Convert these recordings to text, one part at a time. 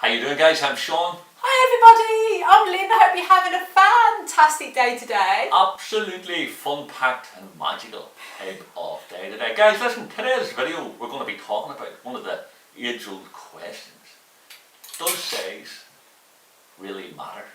How you doing, guys? I'm Sean. Hi everybody, I'm Lyn. I hope you're having a fantastic day today. Absolutely fun-packed and magical type of day today. Guys, listen, today's video we're going to be talking about one of the age-old questions. Does size really matter?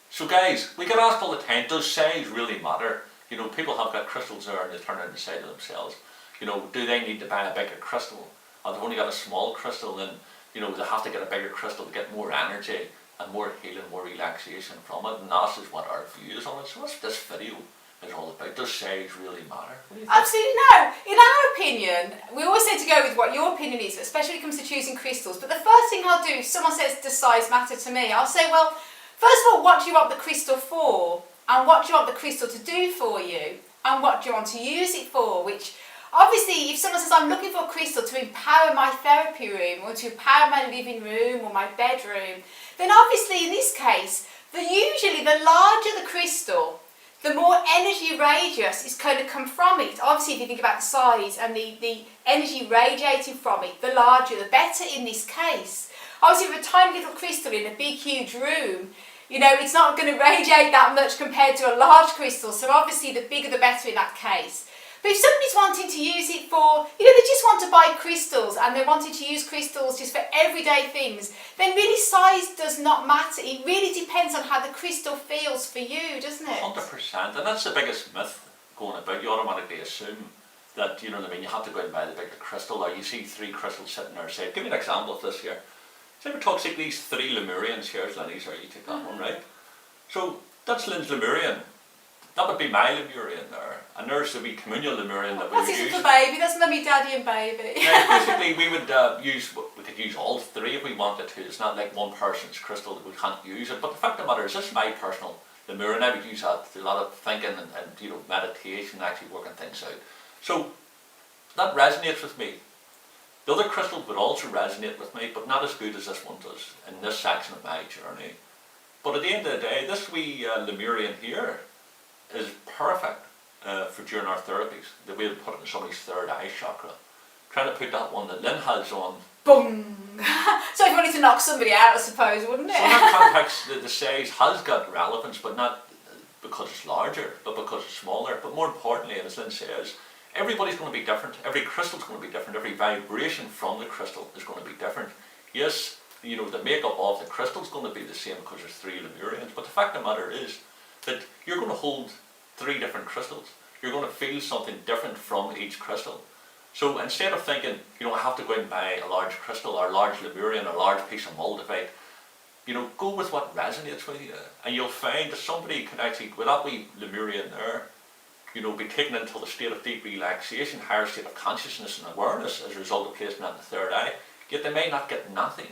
So guys, we get asked all the time, does size really matter? You know, people have got crystals there and they turn out the size of themselves. You know, do they need to buy a bigger crystal? Or they've only got a small crystal, then, you know, they have to get a bigger crystal to get more energy and more healing, more relaxation from it. And that's is what our view is on it. So that's what this video is all about. Does size really matter? Absolutely no. In our opinion, we always say to go with what your opinion is, especially when it comes to choosing crystals. But the first thing I'll do, if someone says, does size matter to me? I'll say, well, first of all, what do you want the crystal for? And what do you want the crystal to do for you? And what do you want to use it for? Which, obviously, if someone says, I'm looking for a crystal to empower my therapy room, or to empower my living room, or my bedroom, then obviously, in this case, usually the larger the crystal, the more energy radius is going to come from it. Obviously, if you think about the size and the energy radiating from it, the larger the better in this case. Obviously, with a tiny little crystal in a big, huge room, you know, it's not going to radiate that much compared to a large crystal. So obviously, the bigger the better in that case. But if somebody's wanting to use it for, you know, they just want to buy crystals and they're wanting to use crystals just for everyday things, then really size does not matter. It really depends on how the crystal feels for you, doesn't it? 100%. And that's the biggest myth going about. You automatically assume that, you know what I mean, you have to go and buy the bigger crystal, or you see 3 crystals sitting there. Say, give me an example of this here. Say we talk like these 3 Lemurians here, Lynny's, or you take that one, right? So that's Lyn's Lemurian. That would be my Lemurian there. And there's the wee communal Lemurian that we would use. That's his use. little baby, that's mummy, daddy and baby. Yeah, basically we would we could use all 3 if we wanted to. It's not like one person's crystal that we can't use it. But the fact of the matter is, this is my personal Lemurian. I would use that to a lot of thinking and you know, meditation, actually working things out. So that resonates with me. The other crystals would also resonate with me, but not as good as this one does in this section of my journey. But at the end of the day, this wee Lemurian here is perfect for during our therapies. The way to put it in somebody's third eye chakra. Trying to put that one that Lyn has on. Boom! So if you wanted to knock somebody out, I suppose, wouldn't it? So in that context, the size has got relevance, but not because it's larger, but because it's smaller. But more importantly, as Lyn says, everybody's going to be different. Every crystal's going to be different. Every vibration from the crystal is going to be different. Yes, you know, the makeup of the crystal's going to be the same because there's 3 Lemurians, but the fact of the matter is that you're going to hold 3 different crystals. You're going to feel something different from each crystal. So instead of thinking, you know, I have to go out and buy a large crystal or a large Lemurian or a large piece of moldavite, you know, go with what resonates with you. And you'll find that somebody can actually, with that wee Lemurian there, you know, be taken into the state of deep relaxation, higher state of consciousness and awareness as a result of placing that in the third eye, yet they may not get nothing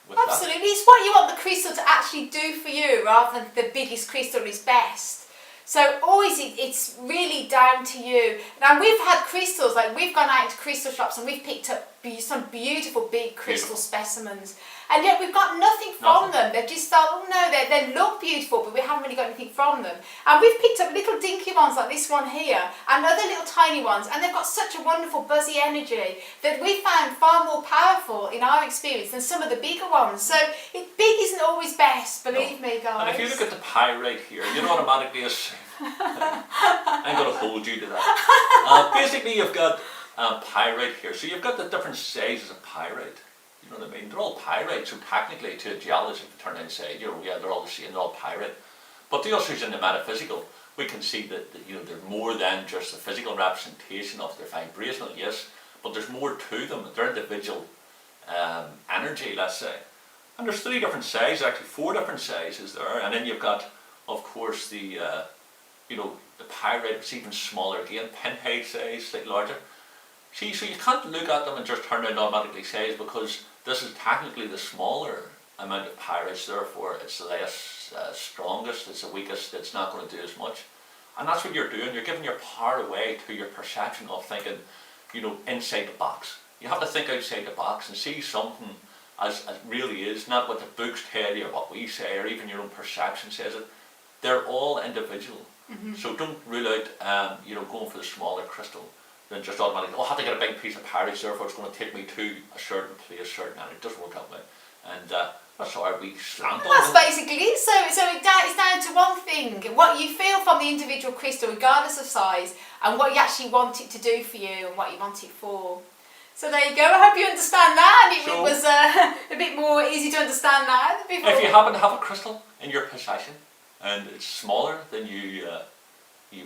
with Absolutely. that. It's what you want the crystal to actually do for you rather than the biggest crystal is best. So always it's really down to you. Now we've had crystals, like we've gone out into crystal shops and we've picked up some beautiful big crystal specimens, and yet we've got nothing from them. They've just thought, oh no, they look beautiful, but we haven't really got anything from them. And we've picked up little dinky ones like this one here and other little tiny ones, and they've got such a wonderful buzzy energy that we found far more powerful in our experience than some of the bigger ones. So big isn't always best, believe me, guys. And if you look at the pyrite here, you know automatically assume I'm going to hold you to that. Basically, you've got pyrite here. So you've got the different sizes of pyrite. You know what I mean? They're all pyrite. So technically, to a geologist, if you turn inside, you know, yeah, they're all the same. They're all pyrite. But the also in the metaphysical, we can see that you know, they're more than just the physical representation of their vibrational, yes, but there's more to them. They're individual energy, let's say. And there's 3 different sizes, actually 4 different sizes there. And then you've got, of course, the you know, the pyrite is even smaller again, pinhead size, slightly larger. See, so you can't look at them and just turn out automatically size, because this is technically the smaller amount of pyrites, therefore it's less it's strongest, it's the weakest, it's not going to do as much. And that's what you're doing. You're giving your power away to your perception of thinking, inside the box. You have to think outside the box and see something as it really is, not what the books tell you or what we say or even your own perception says it. They're all individual. So don't rule out, going for the smaller crystal. Then just automatically, I have to get a big piece of Paris, therefore it's going to take me to a certain place, certain and it doesn't work that way. And that's how we slant on That's it. basically it. So it's down to one thing: what you feel from the individual crystal, regardless of size, and what you actually want it to do for you and what you want it for. So there you go. I hope you understand that, and it was a bit more easy to understand now than before. If you happen to have a crystal in your possession and it's smaller than you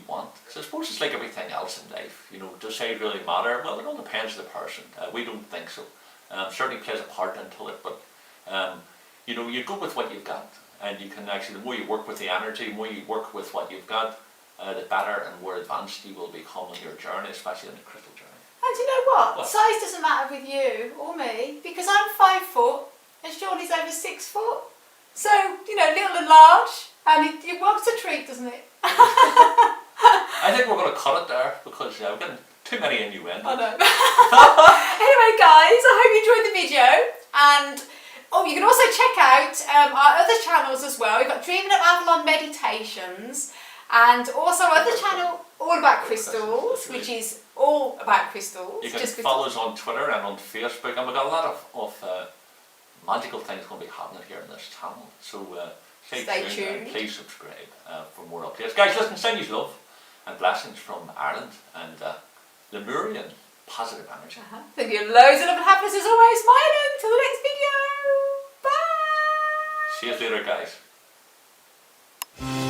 want, so I suppose it's like everything else in life. Does size really matter? Well, it all depends on the person. We don't think so. Certainly plays a part into it, but you go with what you've got, and you can actually, the more you work with the energy, the more you work with what you've got, the better and more advanced you will become on your journey, especially on the crystal journey. And you know what? Size doesn't matter with you or me, because I'm 5 foot and Sean is over 6 foot. So, little and large, and it works a treat, doesn't it? I think we're going to cut it there because we're getting too many innuendos. I know. Anyway, guys, I hope you enjoyed the video, and you can also check out our other channels as well. We've got Dreaming of Avalon Meditations, and also our other channel all about crystals, which is all about crystals. You can follow us on Twitter and on Facebook, and we've got a lot of magical things going to be happening here in this channel. So stay tuned and please subscribe for more updates. Guys, listen, send you love and blessings from Ireland and Lemurian positive energy. Thank you loads of love and happiness as always, smiling. Till the next video. Bye. See you later, guys.